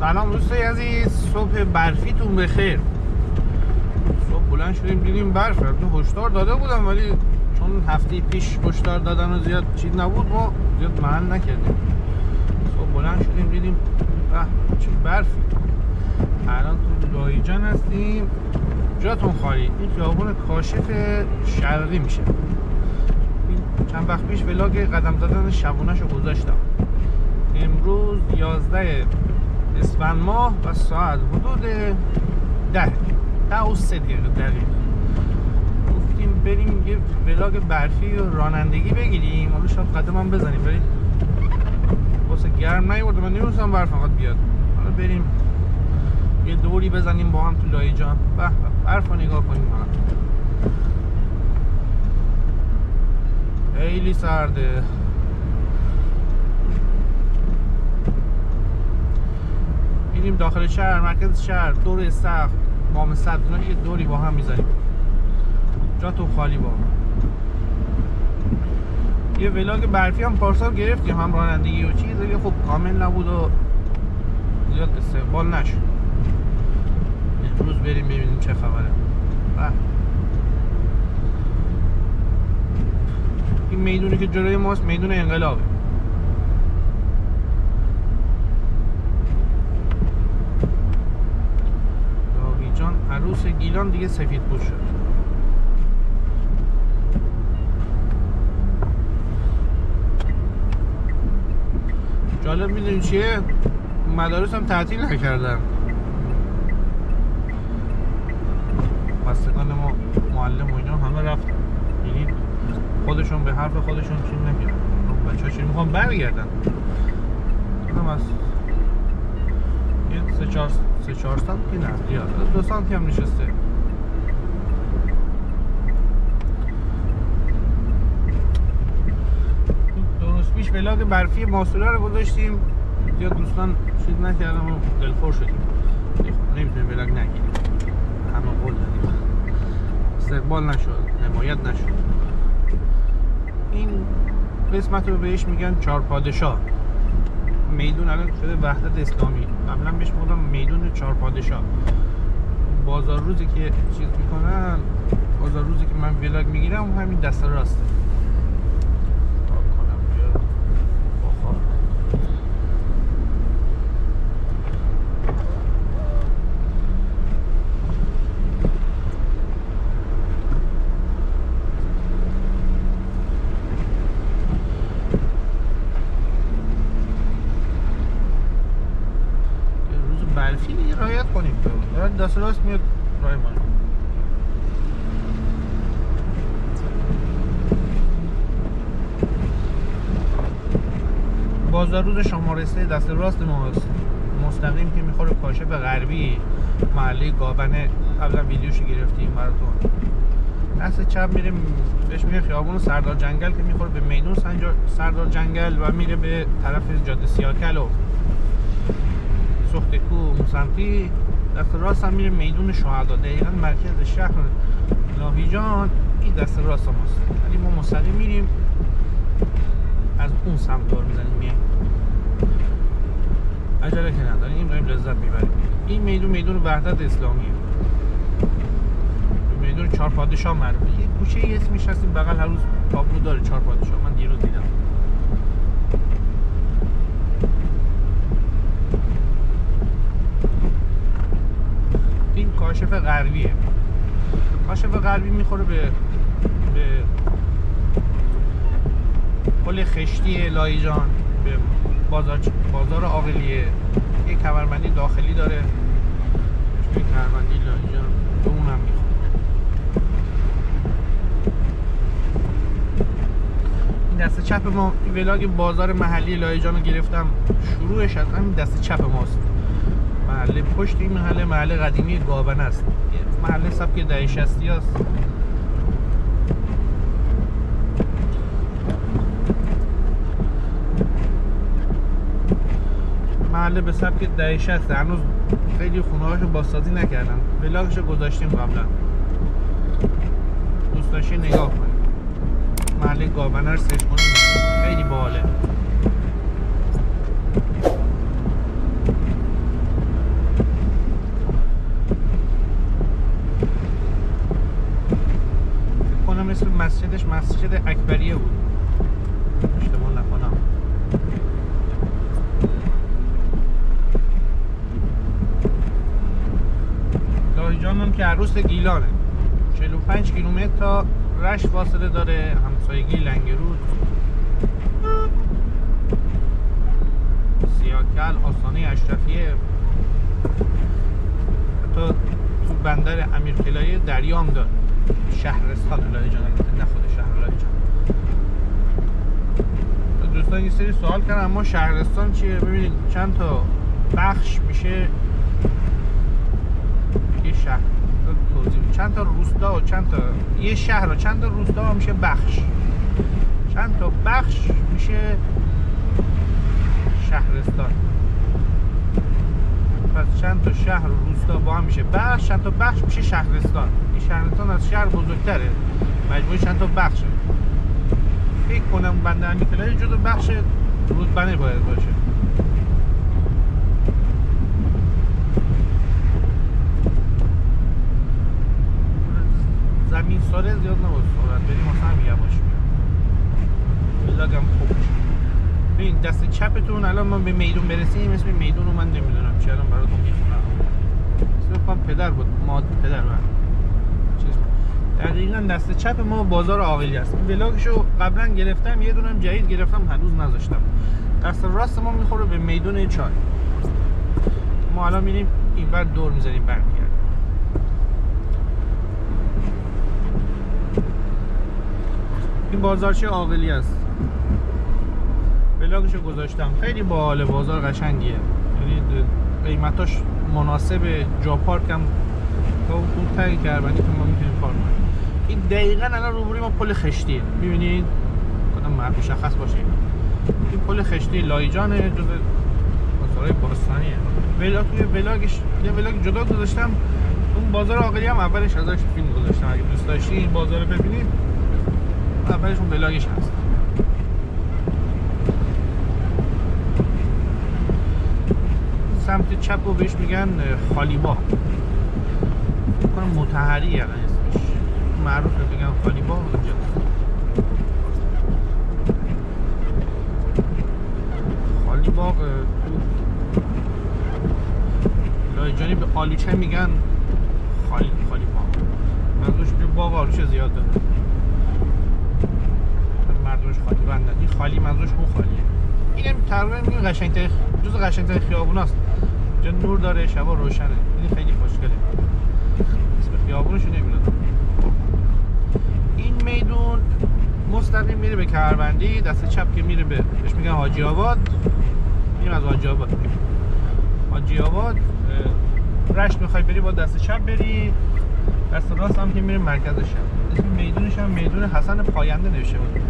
سلام دوستای عزیز، صبح برفیتون بخیر. صبح بلند شدیم دیدیم برف. هشدار داده بودم ولی چون هفته پیش هشدار دادن و زیاد چیز نبود ما زیاد محل نکردیم. صبح بلند شدیم دیدیم چه برفی. الان تو لایجان هستیم، جاتون خالی. این خیابون کاشف شرقی میشه. چند وقت پیش ولاگ قدم زدن شبونه‌شو گذاشتم. امروز 11 اسفند ماه و ساعت حدود 10:03 گفتیم بریم یه ولاگ برفی و رانندگی بگیریم. حالا شاید قدمم بزنیم ولی واسه گرم نیورده، من نمی‌دونستم برف فقط بیاد. حالا بریم یه دوری بزنیم با هم تو لایجان. به برف رو نگاه کنیم. خیلی سرده. میریم داخل شهر، مرکز شهر، دور استخر، بام سبز، یه دوری با هم میزنیم. جاتون خالی با یه ولاگ برفی هم پارسال گرفتیم، هم رانندگی و چیز، ولی خب کامل نبود و زیاد استقبال نشد. امروز بریم ببینیم چه خبره. این میدونی که جلوی ماست میدون انقلابه. لاویجان عروس گیلان دیگه سفید پوش شد. جالب میدونی چیه؟ مدارس هم تعطیل نکردن. بستگان ما معلم و اینا همه رفتن، یعنی خودشون به حرف خودشون چیز نکردن. بچه ها چیز میخوان برگردن. هم از یه 3-4 سانتی نه زیاد، 2 سانتی هم نشسته. درست پیش ولاگ برفی ماسوره رو گذاشتیم، زیاد دوستان چیز نکردم و دلخور شدیم. نمیتونیم ولاگ نگیریم، همه قول دادیم، استقبال نشد، حمایت نشد. این قسمت رو بهش میگن 4 پادشاه. میدون الان شده وحدت اسلامی، قبلا بهش میگفتم میدون 4 پادشاه. بازار روزی که چیز میکنن، بازار روزی که من ولاگ میگیرم همین دست راسته. برفی دیگه رعایت کنیم. دست راست میاد رای ما. بازار روز شماره 3 دست راست ماست، مستقیم که میخوره کاشف غربی، محله گابنه. قبلا ویدیوشو گرفتیم براتون. دست چپ میریم بهش میگه خیابون سردار جنگل که میخوره به میدون سردار جنگل و میره به طرف جاده سیاکل و سختکو اون سمتی. دست راست هم میره میدون شهدا، دقیقا مرکز شهر لاویجان. این دست راست ماست، ولی ما مستقیم میریم از اون سمت دور میزنیم میایم. عجله که نداریم، داریم لذت میبریم. این میدون وحدت اسلامیه، میدون 4 پادشاه معروفه. یه کوچه ای اسمش هست این بغل، هر روز تابلو داره 4 پادشاه. من دیروز دیدم. این کاشف غربیه. کاشف غربی میخوره به پل خشتی لایجان، به بازار عاقلیه. یک کمربندی داخلی داره، یک کمربندی لایجان، به اونم میخوره. این دست چپ ما ولاگ بازار محلی لایجان رو گرفتم. شروعش از همین دست چپ ماست. محله پشت این محله قدیمی گابنه است. محله سبک دهه 60 است. محله به سبک دهه 60. هنوز خیلی خونه‌هاشو بازسازی نکردن. ولاگشو گذاشتیم قبلا، دوست داشتین نگاه کنید. محله گابنه رو سرچ کنید، خیلی باحاله. مسجد اکبریه بود اشتباه نکنم. لاهیجان هم که عروس گیلانه، 45 کیلومتر تا رشت فاصله داره، همسایگی لنگرود، سیاکل، آستانه اشرفیه، حتی تو بندر امیرکلایه دریا هم داره. شهرستان لاهیجان، نه خود شهر لاهیجان. دوستان یه سری سوال کردن اما شهرستان چیه؟ ببینید چند تا بخش میشه یه شهر، توضیح چند تا روستا و چند تا یه شهر و چند تا روستا میشه بخش، چند تا بخش میشه شهرستان. پس چند تا شهر و روستا با هم میشه بخش، چند تا بخش میشه شهرستان. این شهرستان از شهر بزرگتره، مجموعه چند تا بخشه. فکر کنم بنده امیرکلایه جزو بخش رودبنه باید باشه. زمین ساره زیاد نباید سرعت بریم، واسه هم یواش میام بلاگم خوب میشه. ببین دست چپتون الان ما به میدون برسیم، اسم میدون رو من نمیدونم چی، الان براتون میخونم. اسم کنم پدر بود، ماد پدر من چیز. دقیقا دست چپ ما بازار عاقلی است. این بلاگشو قبلا گرفتم، یه دونم جدید گرفتم هنوز نذاشتم. دست راست ما میخوره به میدون چای. ما الان میریم اینور دور میزنیم برمیگردیم. این بازارچه عاقلی است. بلاگشو گذاشتم، خیلی باحال، بازار قشنگیه، یعنی قیمتاش مناسب. جا پارک هم تا اون تایی کربنی که ما میتونیم پارک کنیم. این دقیقاً الان روبروی ما پل خشتیه، میبینید کدام مشخص باشه. این پل خشتی لاهیجانه، جزو بازارهای باستانیه. بلاگش یه بلاگ جدا گذاشتم. اون بازار عاقلی هم اولش ازش فیلم گذاشتم، اگه دوست داشتی این بازار رو ببینید اولش اون بلاگش هست. سمت چپ رو بهش میگن خالیبا، فکر کنم مطهری الان اسمش معروفه، بگن خالیبا اونجا. خالیباغ تو لاهیجانی به آلوچه میگن خالیباغ، منظورش به باغ آلوچه زیاد داره، مردمش خالی بندن. این خالی منظورش اون خالیه. اینم تقریبا میگن قشنگ‌ترین، جزو قشنگ‌ترین خیابوناست. جا نور داره، شبا روشنه، این خیلی خوشگله. اسم خیابونشو نمیدونم. این میدون مستقیم میره به کمربندی، دست چپ که میره بهش میگن حاجی آباد. میریم از حاجی آباد، حاجی آباد رشت میخوای بری با دست چپ بری، دست راست هم که میره مرکز شهر. اسم میدونش هم میدون حسن پاینده نوشته بود،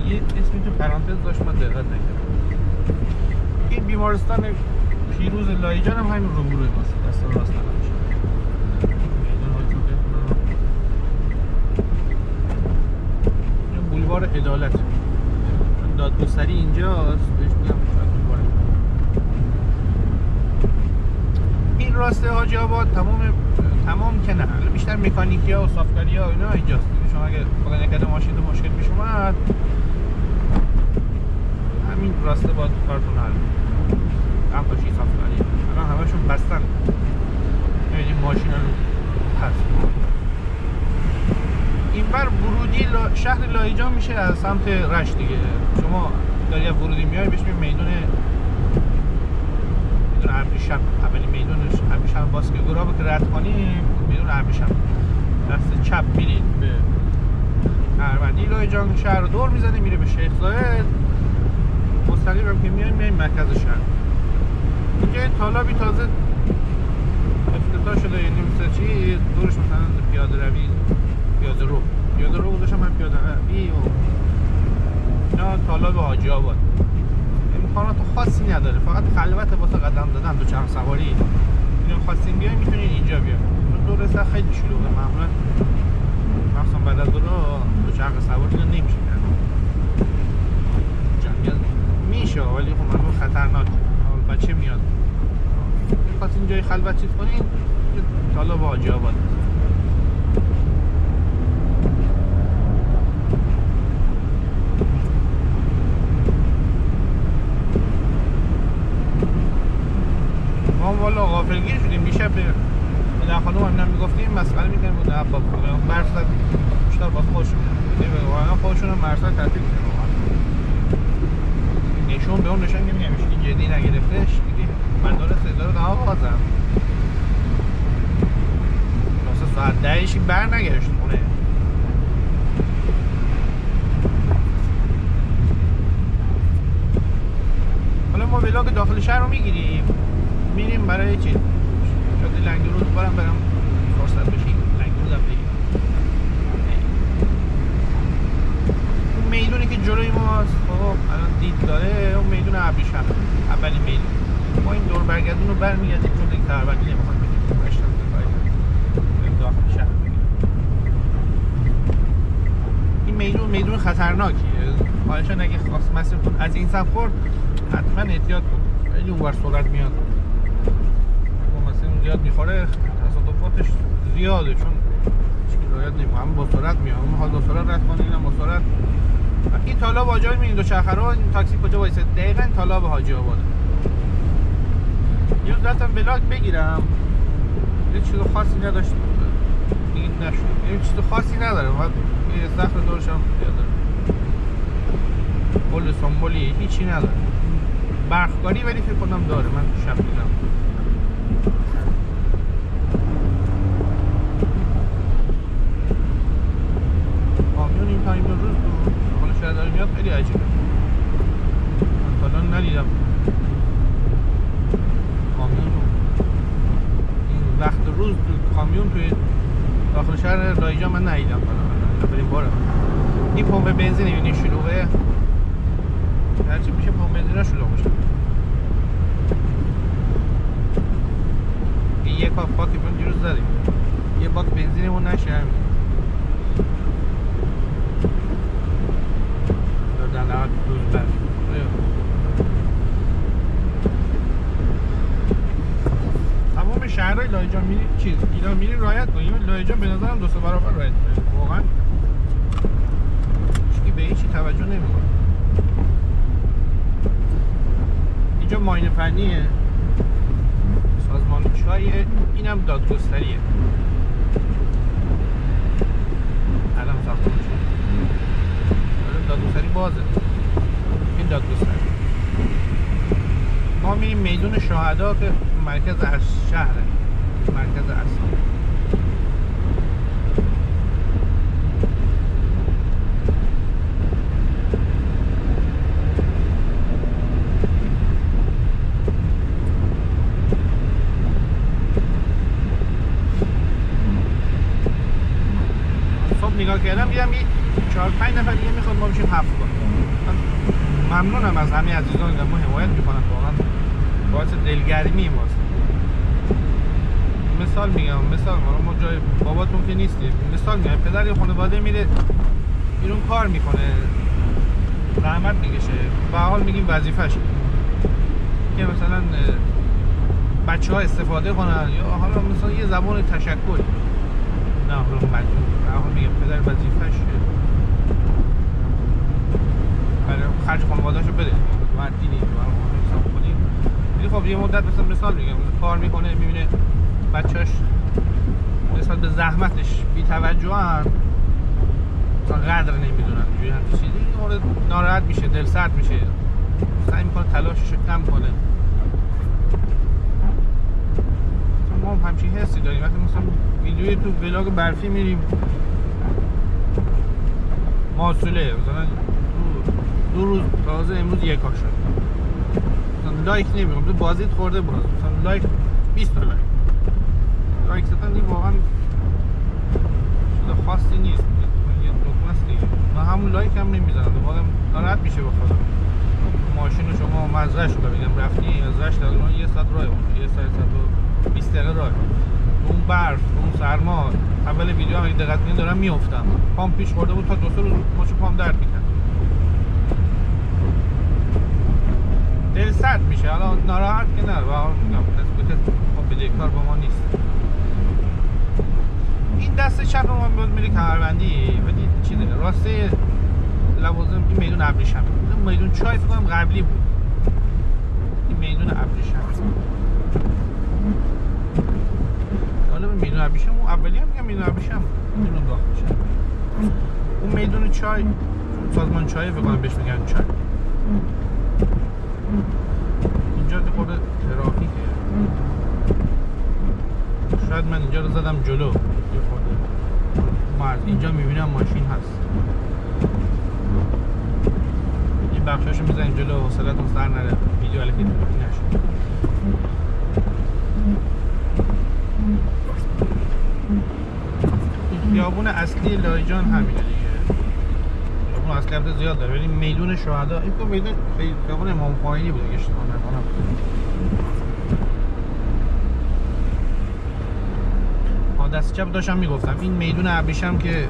یه اسمی تو پرانتز داشت من دقت نکردم. این بیمارستان پیروز لاهیجان هم همین روبروی ماست، دست راست نمیشه. این بولوار عدالت، دادگستری اینجاست، بهش میگم بولوار. این راسته حاجی آباد تمام که نه، بیشتر مکانیکی ها و صافکاری ها اینا اینجاست. شما اگه بخواید نکرده ماشین تو مشکل پیش اومد، همین راسته باید کارتون حل. نقاشی صافکاری الان همشون بستن، ببینید ماشین رو هست. این بر ورودی شهر لاهیجان میشه از سمت رشت دیگه. شما داری از ورودی میای بهش میدون ابریشم، اولی میدونش ابریشم باسکگورا که رد کنیم میدون ابریشم. دست چپ میرید به کمربندی لاهیجان، شهر رو دور میزنه میره به شیخ زاید. مستقیم هم که میایم مرکز شهر. اینجا تالابی تازه افتتاح شده، یعنی مثل چی دورش مثلا پیاده روی، پیاده رو گذاشتم من پیاده روی و اینا. تالاب حاجی آباد امکانات خاصی نداره، فقط خلوت واسه قدم دادن، دوچرخه سواری. اینو خواستین بیاین میتونین اینجا بیاین. دور رسته خیلی شلوغه، معمولا مخصوصا بعد از دوچرخه سواری رو نمیشه کرد. جنگل میشه ولی خب معمولا خطرناکه، بچه میاد. خواستین جای خلوت چیز کنین، تالاب حاجی آباد. ما والا غافلگیر شدیم دیشب به در خانم هم میگفتیم مسئله میکنیم بود نه با مرسد بیشتر با خودشون واقعا خودشون هم مرسد تعطیل کنیم نشون به اون نشون میگم که جدی نگرفتش دیگه من داره صدا رو آغازم واسه ساعت 10 بر نگشت خونه حالا ما ولاگ داخل شهر رو میگیریم میریم برای چی؟ شاید لنگرود برم فرصت بشیم لنگرود هم بگیم اون میدونی که جلوی ماست خب الان دید داره اون میدون ابریشم اولین میدون ما این دور برگردون رو برمیگردیم چون دیگه تربندی نمیخواد بگیم برشتم بریم داخل شهر این میدون خطرناکیه خواهشان اگه خواست مسیرتون از این سمت خورد حتما احتیاط کن خیلی اونور سرعت میاد با مسیر زیاد میخوره تصادفاتش زیاده چون هیچکی رعایت نمیکنه همه با سرعت میاد اون میخواد با سرعت رد کنه اینم با سرعت این تالاب حاجی آباد میبینید دوچرخه رو این تاکسی کجا وایسه دقیقاً تالاب حاجی آباده یه روز رفتم بلاگ بگیرم یه چیز خاصی نداشت دیگه نشد یه چیز خاصی نداره فقط یه صخره دورش هم داره بول سنبولی هیچی نداره برفکاری ولی فکر کنم داره من شب دیدم کامیون این تایم روز حالا شاید داره میاد خیلی عجیبه من تا الان ندیدم کامیون این وقت روز کامیون توی داخل شهر رایجان من ندیدم اولین باره این پمپ بنزین میبینی شلوغه هرچی میشه پمپ بنزین ها شلوغ میشه یه پاک باکمون دیروز زدیم یه باک بنزینمون نشه همین دادن نهاد روز بر تمام شهرهای لایجان میری چیز ایران میری رعایت کنی لایجان به نظرم 2-3 برابر رعایت کنی واقعا هیچکی به هیچی توجه نمیکنه اینجا ماین فنیه سازمان چای اینم دادگستریه الان ساختمان چای دادگستری بازه این دادگستری ما میریم میدون شهدا که مرکز شهره مرکز اصلا نگاه کردم دیدم یه 4-5 نفر دیگه میخواد ما بشیم 7 با ممنونم از همه عزیزان که ما حمایت میکنن واقعا باعث دلگرمی ماست مثال میگم ما جای باباتون که نیستیم مثال میگم پدر یه خانواده میره بیرون کار میکنه زحمت میکشه به حال میگیم وظیفه‌شه که مثلا بچه‌ها استفاده کنن یا حالا مثلا یه زبان تشکری نه حالا مجبور میگم پدر وظیفه‌ش برای خرج خانواده‌اشو بده وقتی نیست حساب کنیم ولی خب یه مدت مثال میگم کار میکنه میبینه بچه‌اش نسبت به زحمتش بی‌توجهن مثلا قدر نمیدونن اینجوری هم چیزی مورد ناراحت میشه دل سرد میشه سعی میکنه تلاشش رو کم کنه ما هم همچین حسی داریم وقتی مثلا ویدیوی تو ولاگ برفی میریم ماسوله مثلا دو روز تازه امروز یک کار شد مثلا لایک نمیگم تو بازیت خورده باز مثلا لایک 20 دلار لایک زدن این واقعا چیز خاصی نیست یه دکمه است دیگه من همون لایک هم نمیزنم واقعا ناراحت میشه به خودم ماشین شما مزرعه شو ببینم رفتی مزرعه‌اش تقریبا 1 ساعت راه اون 1 ساعت و 20 دقیقه راه اون برف اون سرما اول ویدیو هم دقت کنید دارم میافتم پام پیش خورده بود تا 2-3 روز ماچو پام درد میکنه دل سرد میشه الان ناراحت که نه واقعا میگم نسبت به بدهکار با ما نیست این دست چپ ما باز میره کمربندی ولی چیزه راسته لوازم این میدون ابریشم این میدون چای فکر کنم قبلی بود این میدون ابریشم ابریشم اون اولی هم میگم میدون ابریشم میدون داخل میشه. اون میدون چای سازمان چای بگم بهش میگن چای. اینجا یه خورده ترافیکه، شاید من اینجا رو زدم جلو یه خورده، ما از اینجا میبینم ماشین هست. این بخشاشو میزنیم جلو حوصلتون سر نره ویدیو علیکی نشه. خیابون اصلی لایجان همینه دیگه. خیابون اصلی البته زیاد داره ولی میدون شهدا این تو میدون خیابون امام خمینی بود دیگه اشتباه نکنم. دست چپ داشتم میگفتم این میدون ابریشم که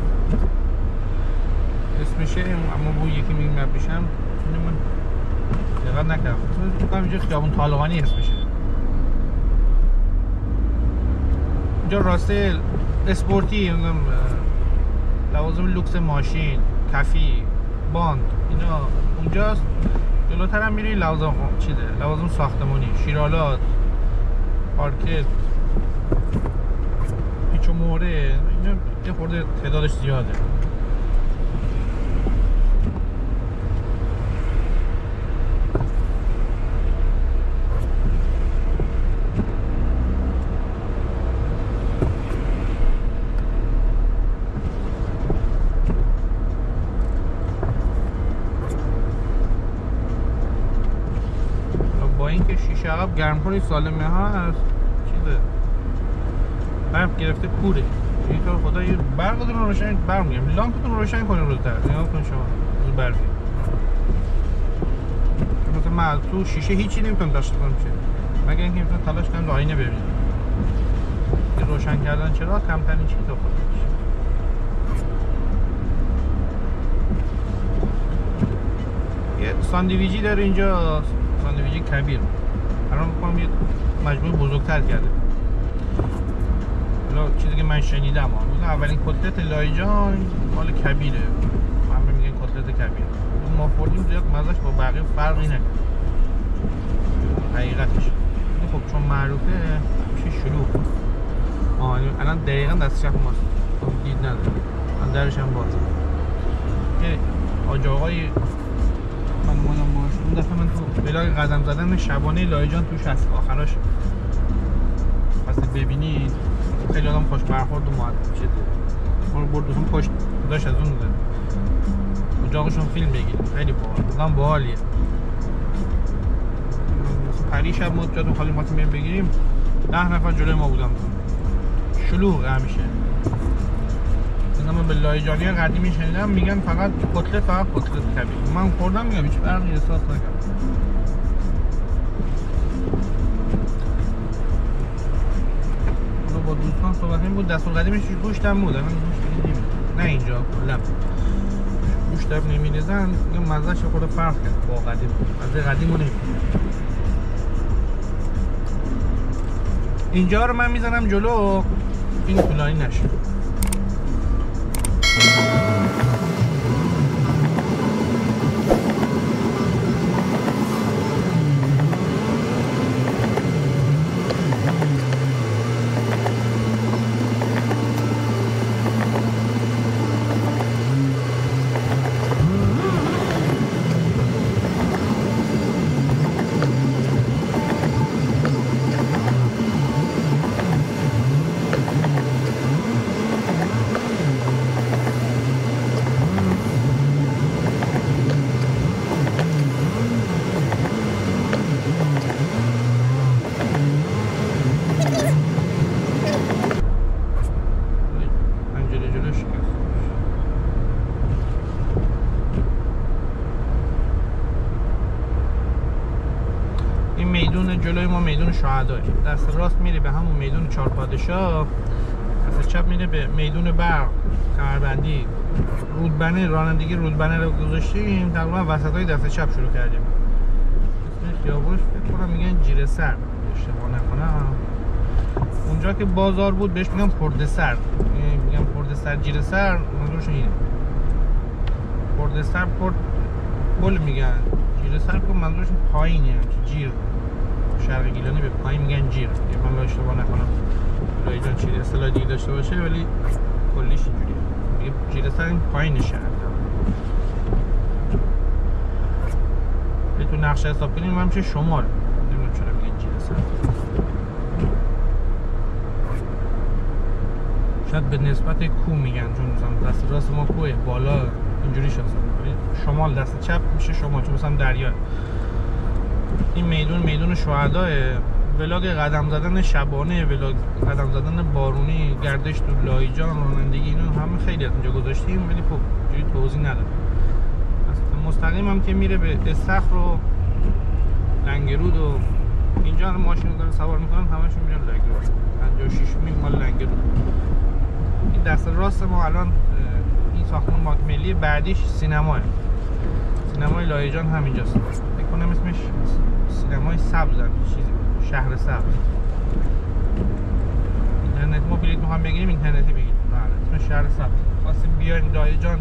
اسمشه، اما اون یکی میگیم ابریشم من دقت نکردم فکر کنم اینجا خیابون طالقانی اسمشه. اینجا راسته اسپورتی، لوازم لوکس ماشین، کفی، باند اینا اونجاست. جلوتر هم میری لوازم لوازم ساختمانی، شیرالات، پارکت، پیچ و موره، اینا یه خورده تعدادش زیاده. با اینکه شیشه عقب گرم‌کنی سالمه هست چیزه برق گرفته کوره. این تو خدا یه برقتون رو روشن برمیگم لامپتون رو روشن کنیم روزتر نگاه کن شما روز برقی. مثلا من تو شیشه هیچی نمیتونم داشته کنم چه مگر اینکه میتونم تلاش کنم آینه ببینم. این روشن کردن چرا کمترین چیز خودش. یه ساندویچی داره اینجا، ساندویچی کبیر. الان می‌خوام یه مجموعه بزرگتر کرده. چیزی که من شنیدم اولین کتلت لایجان مال کبیره، همه میگن کتلت کبیر. ما خوردیم زیاد مزهش با بقیه فرقی نکنه حقیقتش. خب چون معروفه میشه شلوغ. الان دقیقا دست چپ ماست دید نداره، من درش هم باز یه آج آقای من اومدم باش اون دفعه من تو بلاگ قدم زدن شبانه لایجان توش هست آخراش پس ببینید خیلی آدم خوش برخورد و مؤدب شده. ما رو برد اون پشت داشت از اون داد اجاقشون فیلم بگیریم خیلی باحال آدم باحالیه. پریشب ما جاتون خالی ماتی میریم بگیریم 10 نفر جلوی ما بودم شلوغ همیشه. مثلا من به لایجانی قدیمی شنیدم میگن فقط کتلت کبیر. من خوردم میگم هیچ فرقی احساس نکردم. با دوستان صحبت این بود دستور قدیمش گوشتم بود، من گوشت نه اینجا کلا گوشتم نمی‌ریزن میگم مزهش خورده فرق کرد با قدیم، مزه قدیمو نمی‌کنه. اینجا رو من میزنم جلو این طولانی نشه. میدون جلوی ما میدون شهدا، دست راست میره به همون میدون چهار پادشاه، دست چپ میره به میدون برق کمربندی. رودبنه رانندگی رودبنه رو گذاشتیم تقریبا وسطای دست چپ شروع کردیم. اسم خیابونش فکر کنم میگن جیره سر اشتباه نکنم. اونجا که بازار بود بهش میگن پردسر، میگن پردسر جیره سر منظورش اینه. پردسر پل میگن، جیره سر که منظورش پایینه جیر. شرق گیلانی به پایین میگن جیر. من اشتباه نکنم لایجان چیزی اصطلاح دیگه داشته باشه، ولی کلیش اینجوریه. میگه جیره سر این پایین شهر. تو نقشه حساب کنیم هم میشه شمال. نمیدونم چرا میگن جیره سر. شاید به نسبت کو میگن، چون مثلا دست راست ما کوه بالا اینجوری شاید، شمال دست چپ میشه شمال، چون مثلا دریا. این میدون شهداه، ولاگ قدم زدن شبانه، ولاگ قدم زدن بارونی، گردش تو لایجان، رانندگی، اینو همه خیلی از اینجا گذاشتیم، ولی خب جوری توضیح نداره. اصلا مستقیم هم که میره به استخر و لنگرود و اینجا هم ماشین رو دارن سوار میکنن، همشون میرن لنگرود. 56 میل مال لنگرود. این دست راست ما الان این ساختمان بانک ملی، بعدیش سینماه. سینمای لایجان همینجاست. فکر کنم اسمش سینمای سبز هم چیزی، شهر سبز. اینترنت ما بلیط میخوام بگیریم اینترنتی بگیریم. بله، اسم شهر سبز. خواستیم بیایم لایجان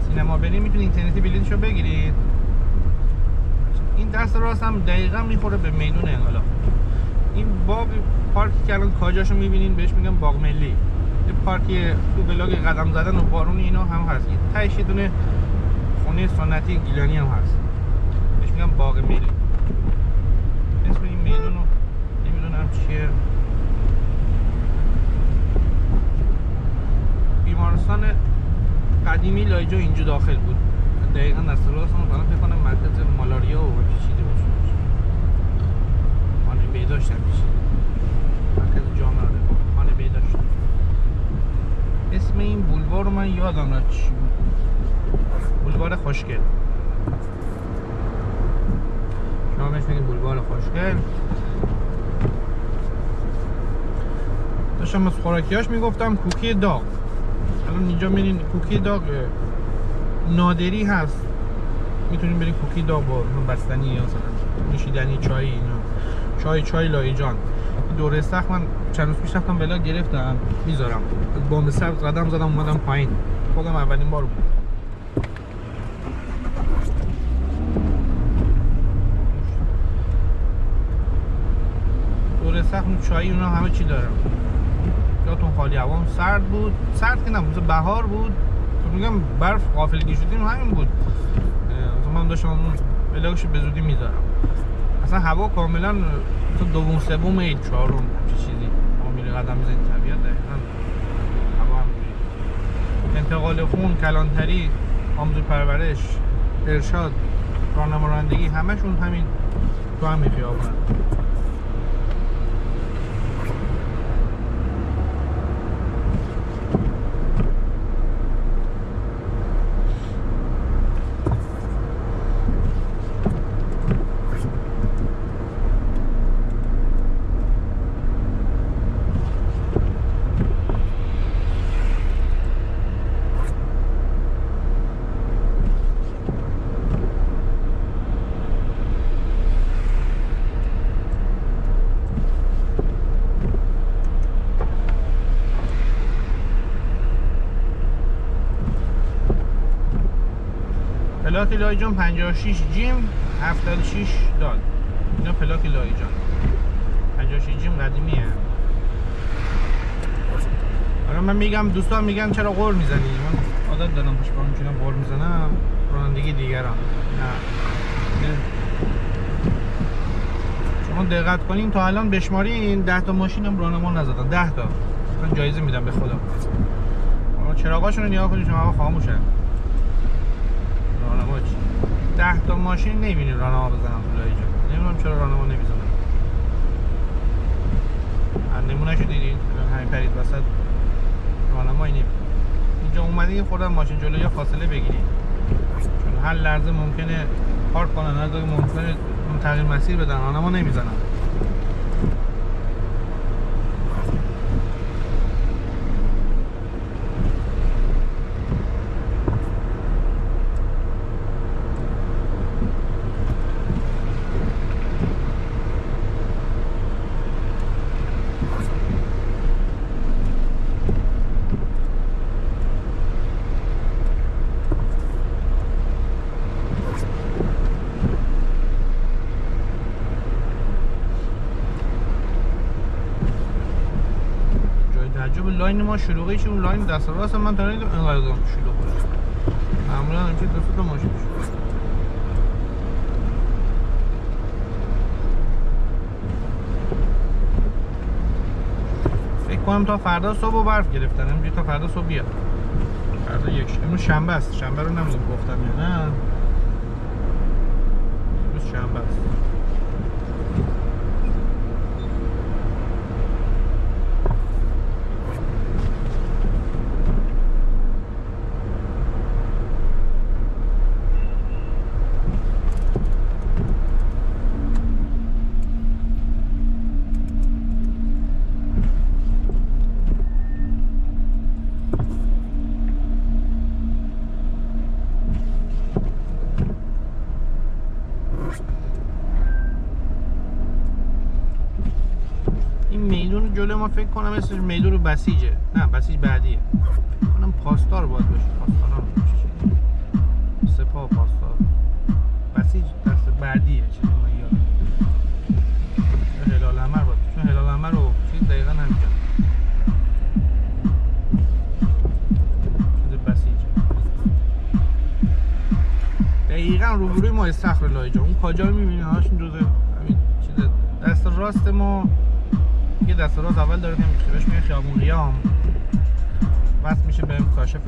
سینما بریم، میتونید اینترنتی بلیطشو بگیرید. این دست راست هم دقیقاً میخوره به میدون انقلاب. این باغ پارکی که الان کاجاشو میبینین بهش میگن باغ ملی. یه پارکی تو بلاگ قدم زدن و بارونی اینا هم هست. این تهش یه دونه خونه سنتی گیلانی هم هست. بهش میگن باغ ملی. اسم این میدون رو نمیدونم چیه. بیمارستان قدیمی لایجا اینجا داخل بود. دقیقاً دست راست هم فکر کنم مرکز مالاریا و چیزی بود. خانه بهداشت هم چیزی. مرکز جامعه خانه بهداشت. اسم این بولوار رو من یادم رفت چی بود. بولوار خوشگل. شما بهش میگید بولوار خوشگل. داشتم از خوراکیاش میگفتم کوکی داغ. الان اینجا میرین کوکی داغ نادری هست، میتونین برین کوکی داغ با بستنی یا مثلا نوشیدنی چای، اینا چای لایجان. دور استخر من چند روز پیش رفتم بلا گرفتم میذارم، بام سبز قدم زدم اومدم پایین، خودم اولین بار بود. دور استخر چای اونا همه چی دارم. جاتون خالی، هوام سرد بود، سرد که نبود، بهار بود. تو میگم برف غافلگیر شدیم همین بود. مثلا من داشتم اون بلاگشو به زودی میذارم. اصلا هوا کاملا تو دوم سوم ایل چهارم چیزی ما میره قدم میزنید طبیعت دقیقاً هوا همینجوری. انتقال خون، کلانتری، آموزش پرورش، ارشاد، راهنمایی، همشون همین تو همین خیابونن. پلاک لایجان 56 جیم 76 داد. اینا پلاک لایجان 56 جیم قدیمیه. حالا من میگم دوستان میگن چرا قول میزنی؟ من عادت دارم پشت پا میشینم قول میزنم رانندگی دیگران. نه شما دقت کنین تا الان بشمارین 10 تا ماشینم راهنما نزدن. 10 تا من جایزه میدم به خدا. چراغاشون رو نگاه کنید شما خاموشن. 10 تا ماشین نمیبینی راهنما بزنن تو لایجان. نمیدونم چرا راهنما نمیزنن. نمونهشو دیدین همین پرید وسط راهنمایی نمیبینی. اینجا اومدین یه خورده ماشین جلوی فاصله بگیرید، چون هر لحظه ممکنه پارک کنن، هر لحظه ممکنه تغییر مسیر بدن، راهنما نمیزنن. توجه به لاین ما شلوغه چون لاین دست راست من تا ندیدم اینقدر شلوغ باشه. معمولا همچین دو تا ماشین میشه. فکر کنم تا فردا صبح برف گرفتن. همینجوری تا فردا صبح بیاد. فردا امروز شنبه است. شنبه رو نمیدونم گفتم یا نه. امروز شنبه است. جلو ما فکر کنم اسمش میدون بسیجه. نه بسیج بعدیه. کنم پاسدار باید باشه. پاسدار هم باشه. سپاه پاسدار. بسیج دست بعدیه. چیزی من یادم. هلال احمر باید. چون هلال احمر رو چیز دقیقا نمیگم. چیز بسیجه. دقیقا روبروی ما استخر لایجا. اون کجا رو میبینی هاشون جزء همین چیز دست راست ما. یه دست راست اول داره که بهش میگه خیابون قیام، وصل میشه به کاشف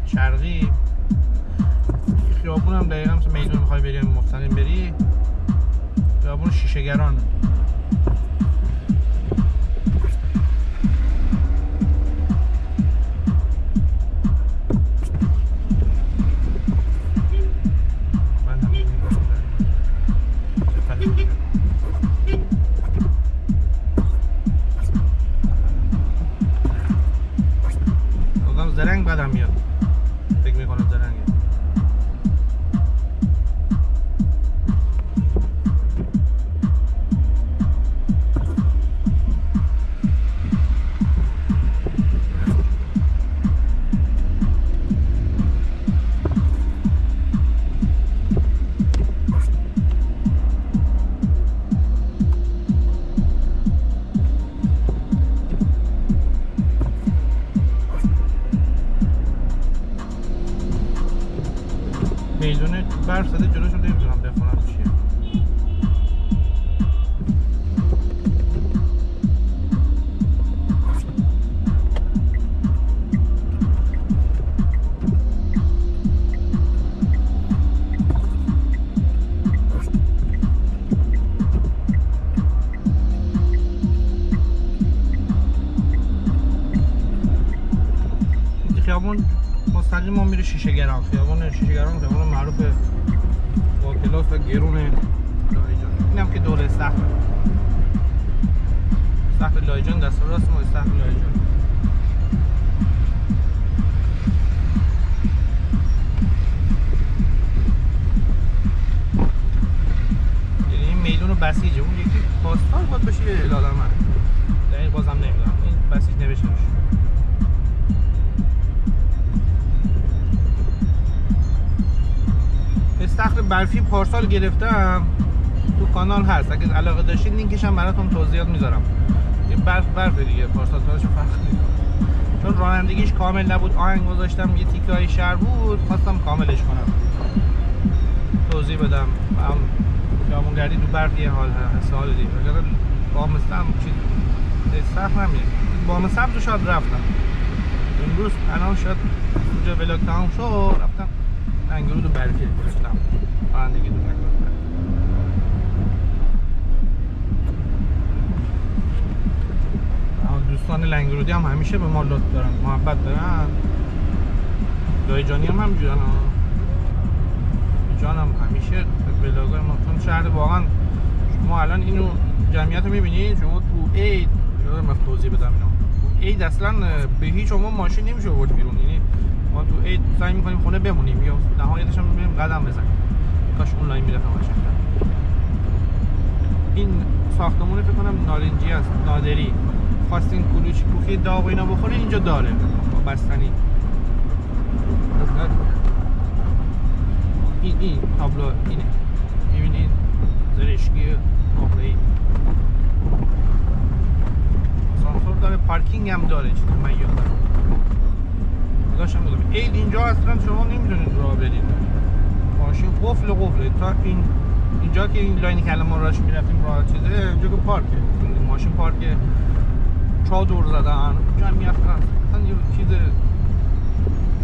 شرقی. خیابون هم دقیقا مثل میدون میخوای بری مستقیم بری، خیابون شیشه‌گران. زرنگ بدم میاد. فکر میکنم زرنگه. میدونه برف زده جلوشو نمیتونم بخونم چیه. خیابون مستقیم ما میره شیشه‌گران. خیابون شیشه‌گران خیابون معروف با کلاس و گرون لایجان. اینم که دور استخر لایجان دست راست ما استخر لایجان. یعنی این میدون بسیجه. اون یکی پاسدار باید بشه یه هلال احمر. دقیق بازم نمیدونم. این بسیج نوشته میشه. استخر برفی پارسال گرفتم، تو کانال هست. اگه علاقه داشتید لینکش هم براتون توضیحات میذارم. یه برف دیگه پارسال تاش فرق میکنه. چون رانندگیش کامل نبود، آهنگ گذاشتم، یه تیکه های شهر بود، خواستم کاملش کنم. توضیح بدم. خیابونگردی تو برف یه حال هست، حال دیگه. اگر بام استم چیز استخر نمیره. بام سبز رو شاید رفتم. امروز الان شاید اونجا ولاگ تمام شد، رفتم لنگرود برفی گرفتم. رانندگی تو لنگرود برفی. دوستان لنگرودی هم همیشه به ما لطف دارن، محبت دارن. لایجانی هم همینجورن. جان هم همیشه ولاگای ما، چون شهر واقعا شما الان اینو جمعیت رو میبینید. شما تو عید یادم رفت توضیح بدم اینو. تو عید اصلا به هیچ عنوان ماشین نمیشه آورد بیرون. یعنی ما تو عید سعی میکنیم خونه بمونیم یا نهایتش هم میریم قدم بزنیم. کاش اونلاین میرفتم ماشین. این ساختمون فکر کنم نارنجی است، نادری. خواستین کلوچی کوفی داغ و اینا بخورین اینجا داره با بستنی. این تابلو اینه میبینید، زرشکی نقره‌ای. آسانسور داره، پارکینگ پارکینگ هم داره چیزی من یادم داشتم بودم عید اینجا اصلا شما نمیتونید راه برید ماشین قفله تا اینجا که این لاینی که الان ما راش میرفتیم راه چیزه اینجا که پارکه ماشین پارکه چادر زدن اونجا هم میرفتن اصلا یه چیز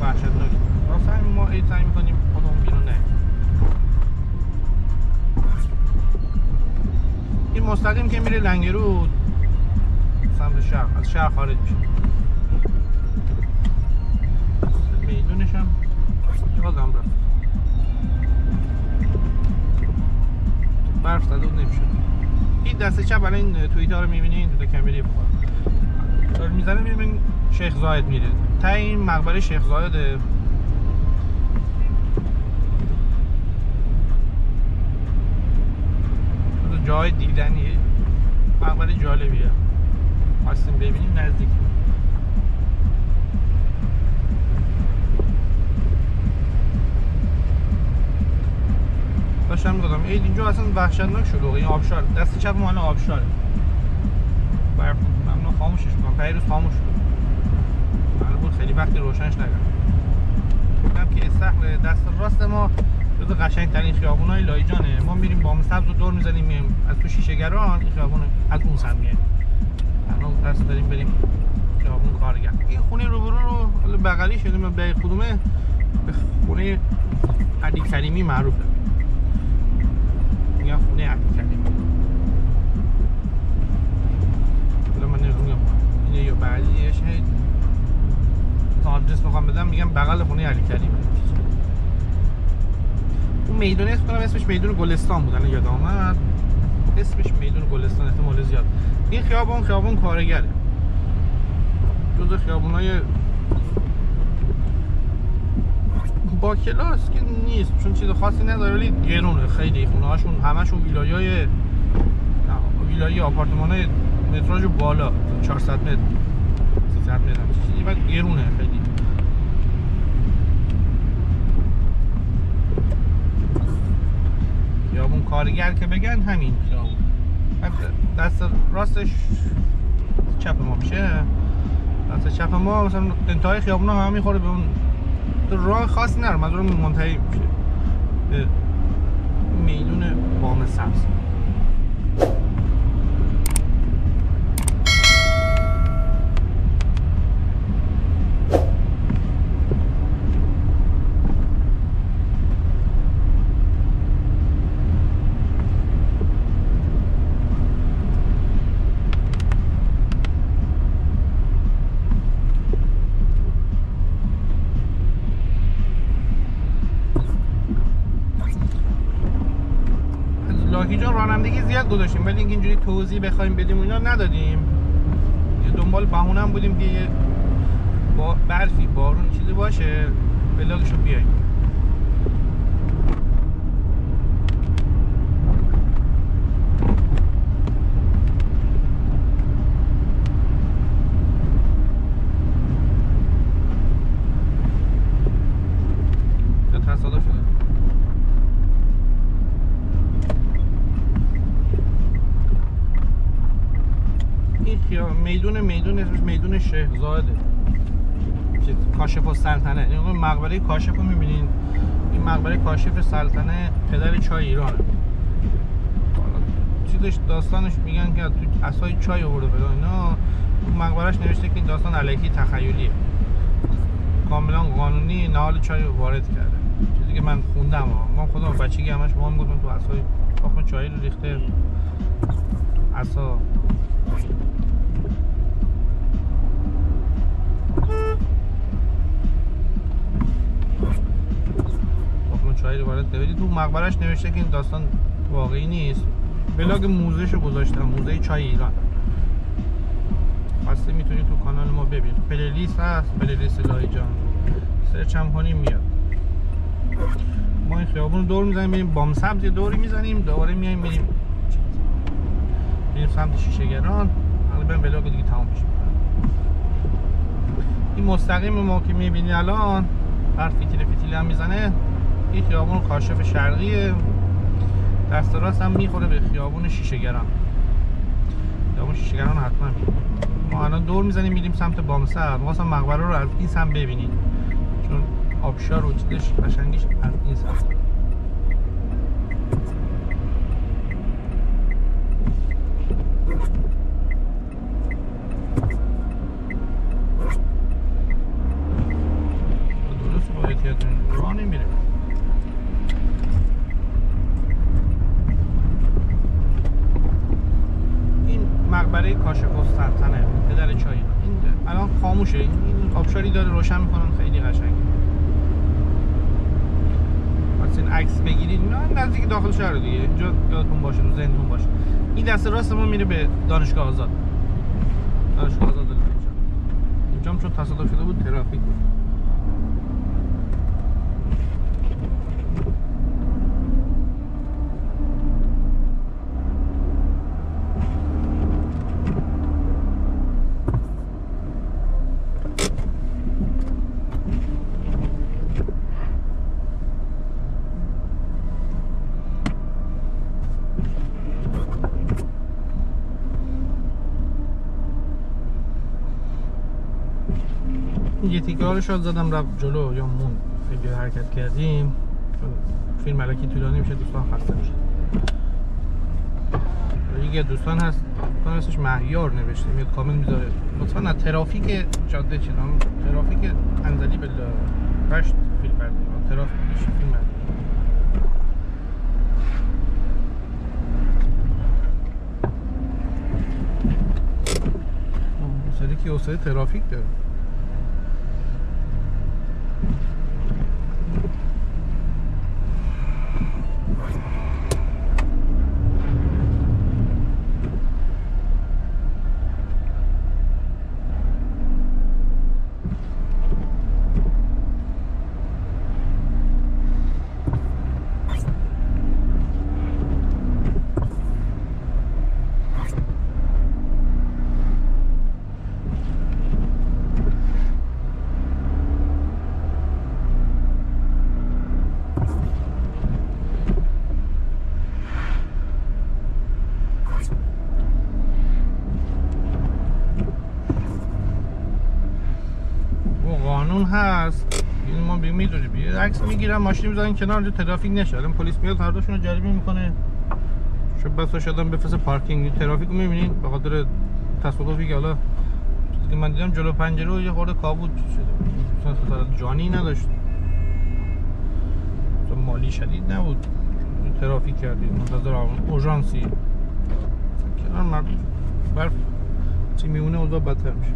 وحشتناکی راست همین ما عید سعی میکنیم خودمون بیرون نه این مستقیم که میره لنگرود سمت شهر از شهر خارج میشه میدونش هم یادم رفت برف زده بود نمیشه این دسته چپ الان این توییتا رو میبینی این تو کمری بخواه داره میزنه میبینی شیخ زاید میره تا این مقبره شیخ زایده جای دیدنیه مقبره جالبیه خواستیم ببینیم نزدیک داشتم میگفتم عید اینجا اصلا وحشتناک شده این آبشار دست چپ مال آبشاره برف ممنون خاموشش میکنم پیروز خاموش شد معلوم بود خیلی وقتی روشنش نگرم میگم که استخر دست راست ما جز قشنگترین خیابونای لایجانه ما میریم بام سبز رو دور میزنیم میایم از تو شیشه‌گران این خیابون از اون سمت میایم الان قصد داریم بریم خیابون کارگر این خونه روبرو رو حالا بغلی شده من به خودمه به خونه علی کریمی معروفه میگم خونه علی کریمی حالا من نمیدونم اینه یا بعدیش تا آدرس میخوام بدم میگم بغل خونه علی کریمی اون میدون اسمش میدون گلستان بود الان یادم اومد اسمش میدون گلستان احتمال زیاد این خیابون کارگره جز خیابونای با کلاس که نیست چون چیز خاصی نداره ولی گرونه خیلی خونه هاشون همشون ویلایی آپارتمانای متراژ بالا 400 متر 300 متر چیزی بعد گرونه خیلی خیابون کارگر که بگن همین خیابون دست راستش چپ ما میشه دست چپ ما مثلا انتهای خیابون ها هم میخوره به اون راه خاصی نره منظورم منتهی میشه به میدون بام سبز رانندگی زیاد گذاشتیم ولی اینجوری توضیح بخوایم بدیم اینا ندادیم دنبال بهونه هم بودیم که با برفی بارون چیزی باشه بلاگشو بیاییم تصادف شده میدون اسمش میدون شیخ زاده کاشف السلطنه این مقبره کاشف رو میبینین این مقبره کاشف سلطنه پدر چای ایرانه چیزش داستانش میگن که تو عصای چای آورده بلا اینا مقبرش نوشته که این داستان علیکی تخیلیه کاملا قانونی نهال چای وارد کرده چیزی که من خوندم ما خودم بچگی همش ما میگفتم تو عصای تخم چای رو ریخته عصا چای رو وارد کرده تو مقبرش نوشته که این داستان واقعی نیست بلاگ موزهشو گذاشتم موزه چای ایران خواسته میتونی تو کانال ما ببین پلیلیست هست پلیلیست لایجان سرچ هم کنیم میاد ما این خیابون رو دور میزنیم بریم بام سبز یه دوری میزنیم دوباره میایم میریم سمت شیشه‌گران حالا بریم بلاگ دیگه تمام میشه این مستقیم ما که میبینی الان هر فتیله هم میزنه این خیابون کاشف شرقیه دست راست هم میخوره به خیابون شیشه‌گران خیابون شیشه‌گران حتما ما الان دور میزنیم میریم سمت بامسر. ما اصلا مقبره رو از این سمت ببینید چون آبشار و چیزش قشنگیش از این سمت. درست با احتیاط راه نمیره. مقبره کاشف السلطنه پدر چای. این الان خاموشه. این آبشاری داره روشن میکنن، خیلی قشنگه. واسه این عکس بگیرید نه نزدیک داخل شهر دیگه. اینجا یادتون باشه، رو ذهنتون باشه. این دست راست ما میره به دانشگاه آزاد. دانشگاه آزاد اینجا هم چون تصادف شده بود ترافیک بود. یه تیکه رو شاد زدم رفت جلو یا مون خیلی حرکت کردیم چون فیلم ملکی طولانی میشه، دوستان خسته میشه. یکی از دوستان هست اسمش مهیار نوشته، میاد کامنت میذاره لطفا از ترافیک جاده چیدم، ترافیک انزلی به رشت فیلم بردیم، ترافیکش فیلم بردیم. سری که اوسای ترافیک داره. هست این ما میدونیم یه عکس میگیرم ماشین میذارن کنار ترافیک نشه. الان پلیس میاد هر دوشون رو جریمه میکنه. شب بسا شدم بفرسته پارکینگ. ترافیک رو میبینین به خاطر تصادفی که حالا چیزی که من دیدم جلو پنجره یه خورده کابود شده، مثلا جانی نداشت، مثلا مالی شدید نبود، ترافیک کردید منتظر اورژانسی کنار مردم برف چی میمونه اوضاع بدتر میشه.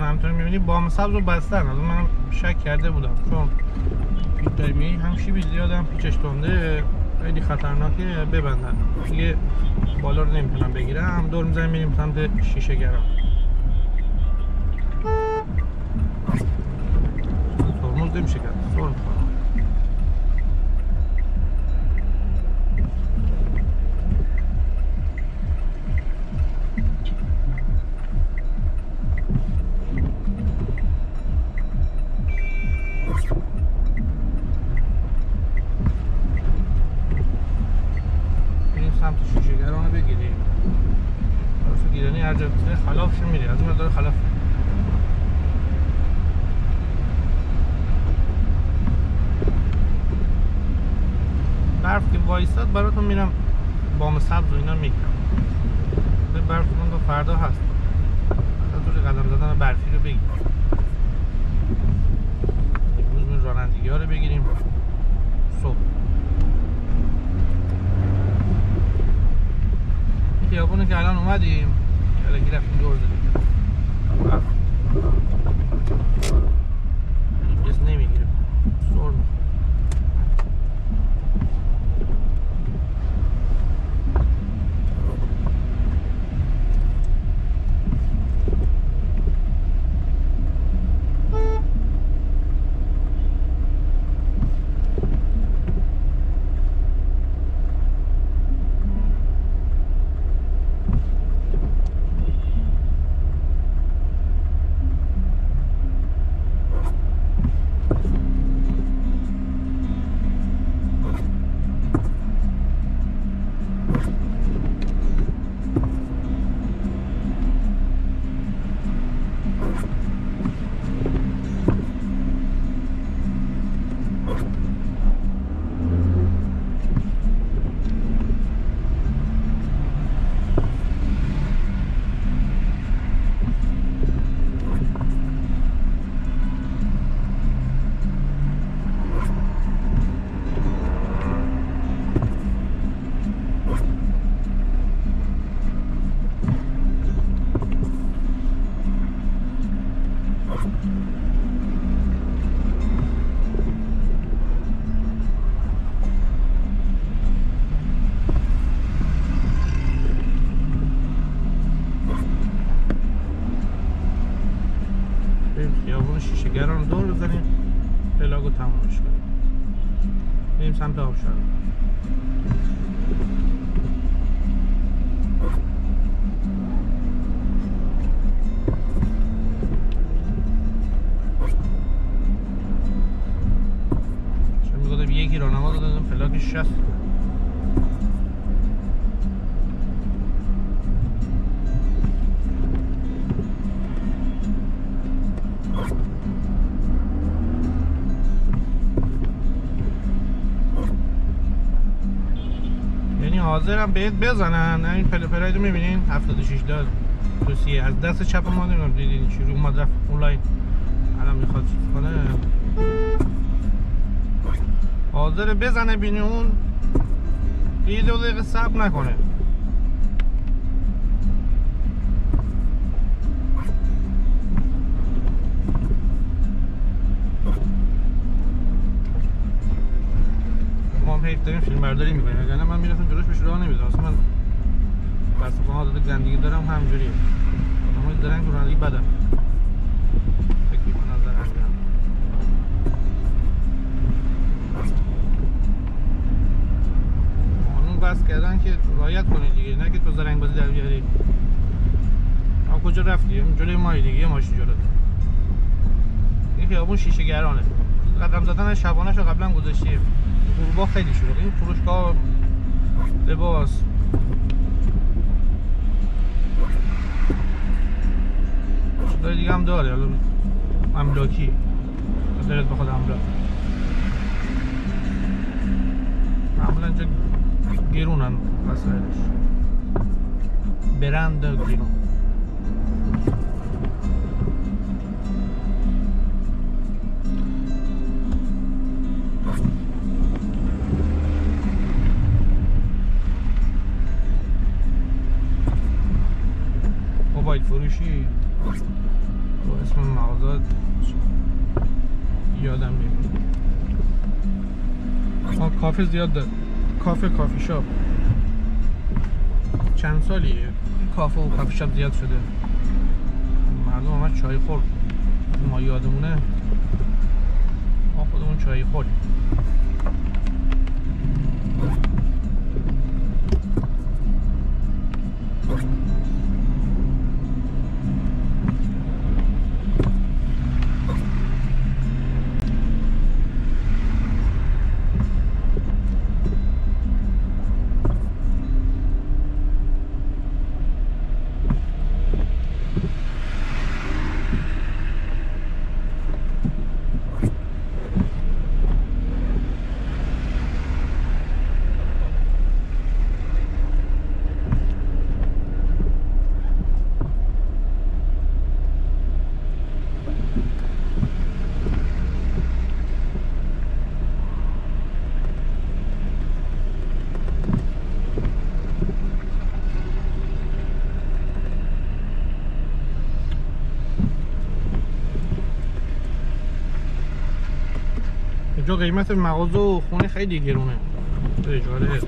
همطور میبینی بام سبز رو بستن. از منم شک کرده بودم چون پیچ داری میبینی هم شیبی زیاد هم پیچش تنده، خیلی خطرناکه ببندن. دیگه بالا رو نمیتونم بگیرم، دور میزنیم میریم سمت شیشه گرم. ترمز نمیشه کرد، سر میخورم. سمت شیشه گران رو بگیریم. درست گیرانی هر جا بسیده خلافش میره، از اون داره خلاف. برف که وایستاد براتون میرم بام سبز و اینا میگم. برف رو فردا هست، از قدم زدن برفی رو بگیریم. امروز رانندگی ها رو بگیریم صبح. خیابونه که الان اومدیم الکی رفتیم دور زدیم، کس نمیگیره، سر میخوره. شیشه گران رو دور بزنیم، پلاگو تمامش کنیم، بریم سمت آبشار. چون میگفتم یکی راهنما دادم پلاگ 60. حاضرم بهت بزنن. این پلاید رو میبینین 76 دار روسیه از دست چپ ما نمیدونم دیدین چی رو اومد رفت اون لاین. الان میخواد چیز کنه، حاضر بزنه بینی اون یه 2 دقیقه صبر نکنه. ما هم حیف داریم فیلم برداری میکنیم، اگر نه من میرفتم جلوش بهش راه نمیدم. اصلا من بسته ها داده گندگی دارم همجوریه. اما دارن که رانندگی بدم فکر میکنم از در هنگم قانون بس کردن که رعایت کنید دیگه، نه که تو زرنگ بازی در بیاری. اما کجا رفتی؟ جلوی مایی دیگه، یه ماشین جلوت. این خیابون شیشه گرانه. قدم زدن شبانه‌شو قبلا گذاشتیم. فروشگاه خیلی شلوغه. این فروشگاه لباس چیزای دیگه هم داره، حالا املاکی دارد بخواد املاک. معمولا اینجا گرونن وسایلش، برند گرون. موبایل فروشی اسم مغازه یادم نمیاد. کافه زیاد داد، کافی شاپ. چند سالیه کافه و کافی شاپ زیاد شده، مردم همش چای خور. ما یادمونه ما خودمون چای خوریم. اینجا قیمت مغازه و خونه خیلی گرونه اجاره.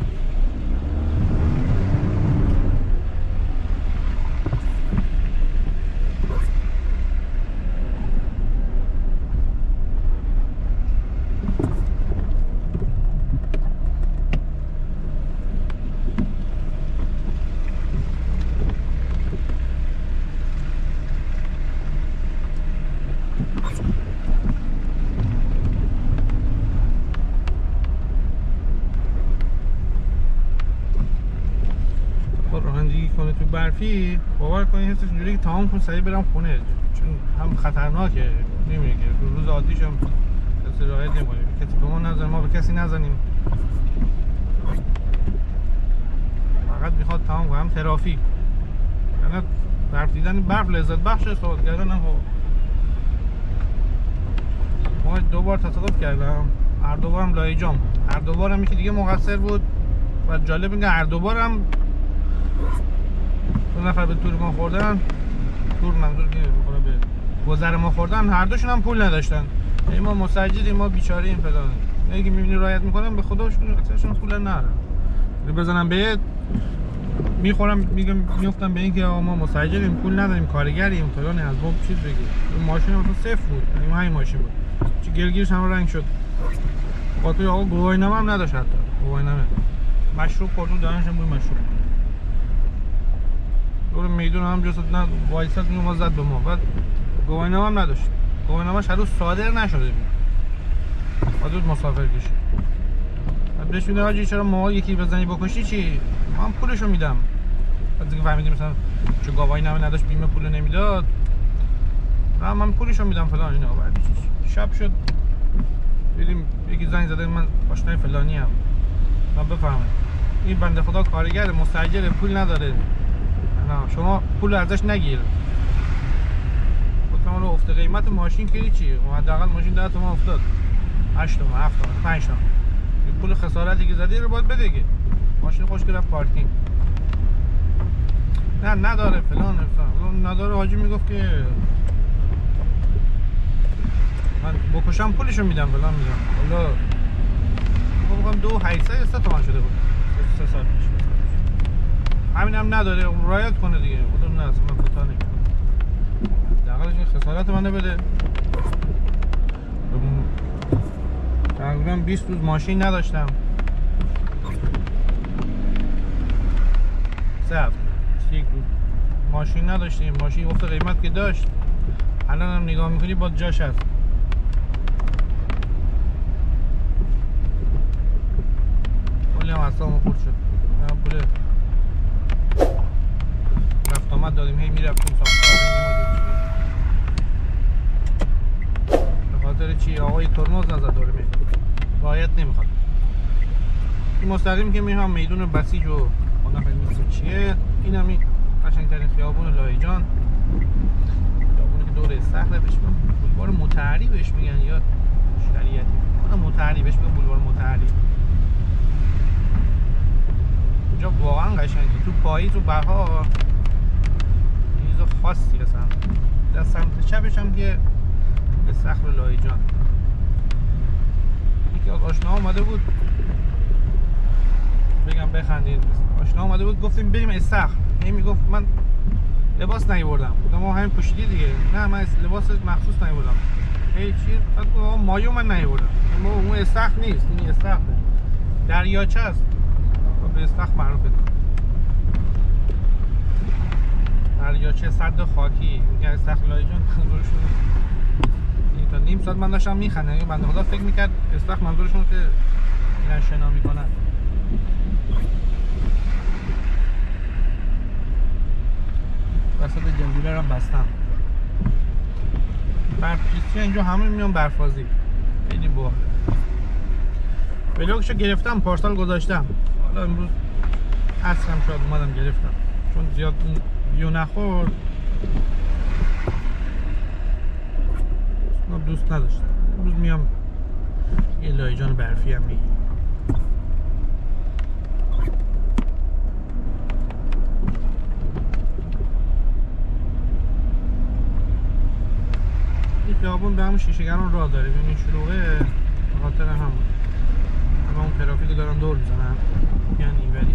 رانندگی کنه تو برفی باور کنید حسش اینجوری که تمام کن سریع برم خونه، چون هم خطرناکه. نمیگه که روز عادیش هم کسی رعایت نمی‌کنه، کسی به ما نزنه، ما به کسی نزنیم. فقط میخواد تمام کنه، هم ترافیک. یعنی برف دیدن برف لذت بخشه، صحبت کردن هم ما 2 بار تصادف کردم، هر 2 بارم لایجام، هر 2 بارم یکی دیگه مقصر بود. و جالب اینه هر 2 بارم 2 نفر به تور ما خوردن، تور منظور که میخوره به گذر ما خوردن، هر دوشون هم پول نداشتن. یعنی ما مسجلیم، ما بیچاره‌ایم فلان. اگه میبینی رعایت میکنم به خداشون اکثرشون پول ندارن. بزنم بهت میخورم، میگم میافتم به اینکه ما مسجلیم، پول نداریم، کارگریم، فلان. از ما چیز بگی. ماشین مثلا صفر بود، یعنی همین ماشین بود. چه گلگیرش هم رنگ شد. خاطر آقا گواهینامه هم نداشت، حتی گواهینامه. مشروب خوردن دهنش هم بود مشروب. دور میدون هم جست نه وایساد میومد زد به ما. بعد گواهینامه هم نداشت، گواهینامه‌اش هنوز صادر نشده بود، حدود مسافر کشی. بعد بهش میگه حاجی چرا ما یکی بزنی بکشی چی؟ من پولشو میدم. بعد دیگه فهمیدیم مثلا چه گواهینامه نداشت، بیمه پول نمیداد، نه من پولشو میدم فلان اینا. بعد شب شد دیدیم یکی زنگ زده من آشنای فلانی ام. من بفهمم این بنده خدا کارگر مستاجر پول نداره، نه شما پول ازش نگیر. گفتم رو افت قیمت ماشین که چی؟ حداقل ماشین 10 تومن افتاد، 8 تومن، 7 تومن، 5 تومن. پول خسارتی که زدی رو باید بده. ماشین خوش رفت پارکینگ. نه نداره فلان نداره. حاجی میگفت که من بکشم پولشو میدم فلان میدم. حالا میگم 2,800 تومن شده بود 3 سال پیش. همینم نداره، رعایت کنه دیگه. خودم نه اصلا من کوتاه نمیگم، حداقلش خسارت منو بده. تقریبا 20 روز ماشین نداشتم، 3 هفته 1 روز ماشین نداشتیم. ماشین افت قیمت که داشت، الان هم نگاه میکنی با جاش هست. کلی هم اصلا خورد شد. هم پول رفت آمد دادیم، هی میرفتیم به خاطر چی؟ آقای ترمز نزد داره میدون، رعایت نمیخواد. این مستقیم که میرم میدون بسیج و خدا خیلی چیه. این هم این قشنگترین خیابون لایجان، خیابونی که دور صخره بهش میگن بولوار مطهری بهش میگن، یا شریعتی کنم مطهری بهش میگن، بولوار مطهری. اینجا واقعا قشنگه، تو پاییز و بهار چیز خاصی اصلا در سمت چپش هم که استخر لاهیجان. یکی از آشنا اومده بود بگم بخندید، آشنا اومده بود گفتیم بریم استخر، هی میگفت من لباس نیاوردم. گفتم ما همین پوشیدی دیگه. نه من لباس مخصوص نیاوردم. هی چی؟ گفتم مایو من نیاوردم. ما اون استخر نیست، این استخر دریاچه است. به استخر معروفه. دریاچه صد خاکی میگه استخر لاهیجان. منظورشون این تا نیم ساعت من داشتم میخندم. بنده خدا فکر میکرد استخر منظورشون که اینا شنا میکنن. وسط جزیره هم بستم. برف‌پیچی اینجا همه میان برفازی. خیلی باحال. بلاگشو گرفتم پارسال گذاشتم. حالا امروز عصرم شاید اومدم گرفتم. چون زیاد ویو نخورد. دوست نداشتم. امروز میام یه لاهیجان برفی هم میگیرم. این خیابون به همون شیشه‌گران راه داره. ببینید شلوغه به خاطر همون. اما اون ترافیک دارن دور میزنن. یعنی این ولی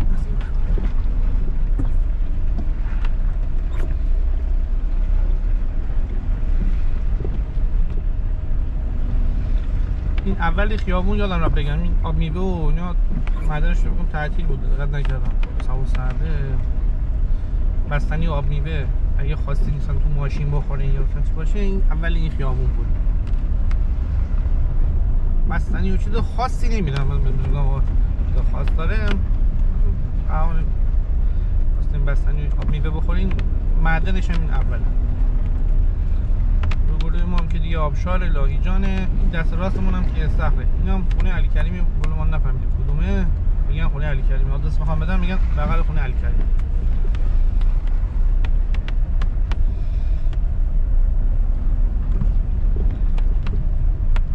این اولی خیابون یادم رفت بگم این آب میوه و اینا معدنش رو بگم تعطیل بود، دقت نکردم. هوا سرده. بستنی آب میوه اگه خواستی نیستن تو ماشین بخورین یا چیزی باشه این اولی این خیابون بود. بستنی و چیز خاصی نمیدونم، من میگم خاص داره. خواستیم بستنی آب میوه بخورین معدنش هم این اوله. روبروی ما هم که دیگه آبشار لاهیجانه. این دست راستمون هم که استخره. این هم خونه علی کریمی. بقول ما نفهمیدیم کدومه. میگن خونه علی کریمی. آدرس میخوام بدم میگن بغل خونه علی کریمی.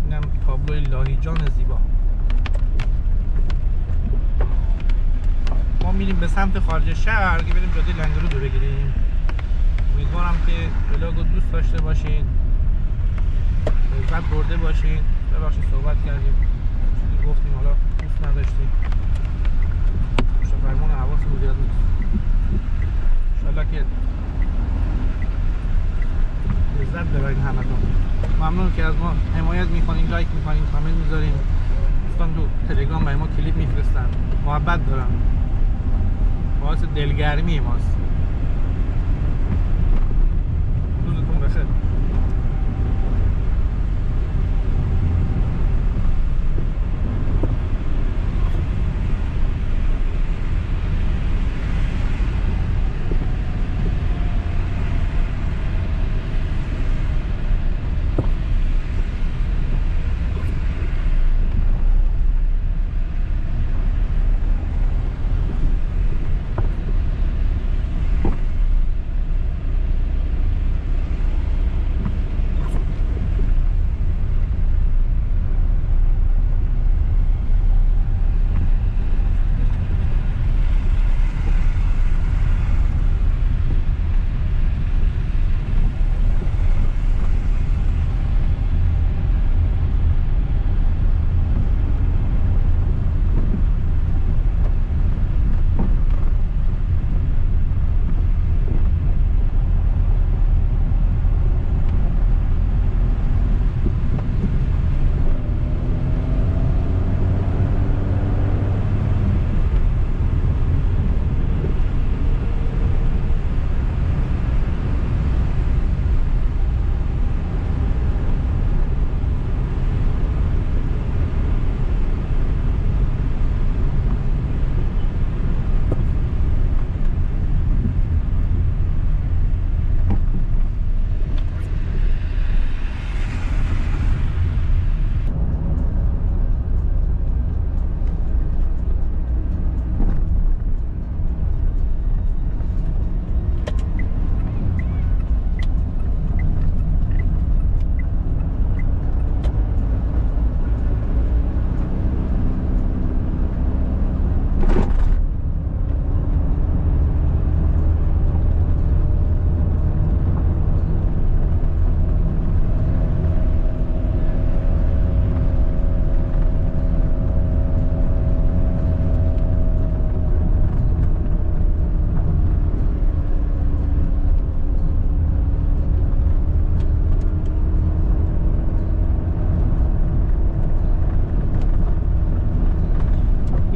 اینم تابلوی لاهیجان زیبا. ما میریم به سمت خارج شهر که بریم جاده لنگرود رو بگیریم. امیدوارم که بلاگو دوست داشته باشین، لذت برده باشین. ببخشید صحبت کردیم چیزی گفتیم حالا دوست نداشتیم. پشت فرمون حواسمون زیاد نیست. انشالله که لذت ببرین همتون. ممنون که از ما حمایت میکنین، لایک میکنین، کامنت میذارین. دوستان تو تلگرام برای ما کلیپ میفرستن، محبت دارن، باعث دلگرمی ماست. روزتون بخیر.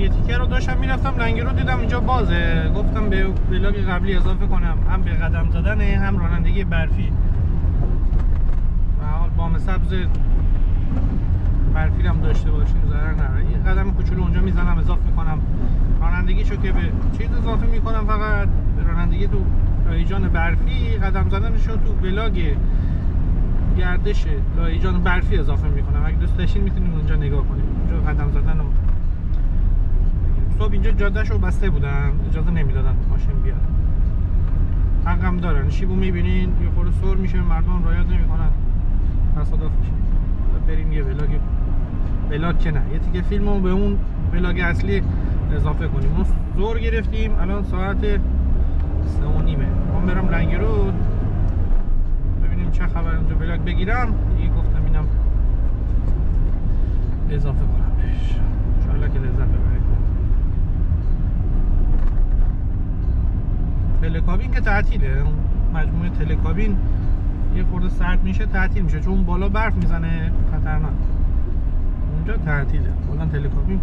یه تیکه رو داشتم میرفتم لنگی رو دیدم اینجا بازه، گفتم به ولاگ قبلی اضافه کنم، هم به قدم زدن هم رانندگی برفی. و حال بام سبز برفی هم داشته باشیم ضرر نداره. یه قدم کوچولو اونجا میزنم اضافه میکنم، رانندگیشو که به چیز اضافه میکنم، فقط به رانندگی تو لایجان برفی، قدم زدنشو تو ولاگ گردش لایجان برفی اضافه میکنم. اگه دوست داشتین میتونید اونجا نگاه کنید، اونجا قدم زدن. صبح اینجا جادهشو بسته بودن، اجازه نمیدادن ماشین بیاد. حقم دارن، شیبو میبینین یه خورده سر میشه، مردم رعایت نمیکنن، تصادف میشه. بریم یه ولاگ که نه، یه تیکه فیلمو به اون ولاگ اصلی اضافه کنیم. اون زور گرفتیم، الان ساعت 3:30. من برم لنگی رود ببینیم چه خبر، اونجا ولاگ بگیرم دیگه. گفتم اینم اضافه کنم بهش، انشاءالله که لذت ببرید. تلکابین که تعطیله، مجموعه تلکابین یه خورده سرد میشه تعطیل میشه، چون بالا برف میزنه خطرناک. اونجا تعطیله، کلا تلکابین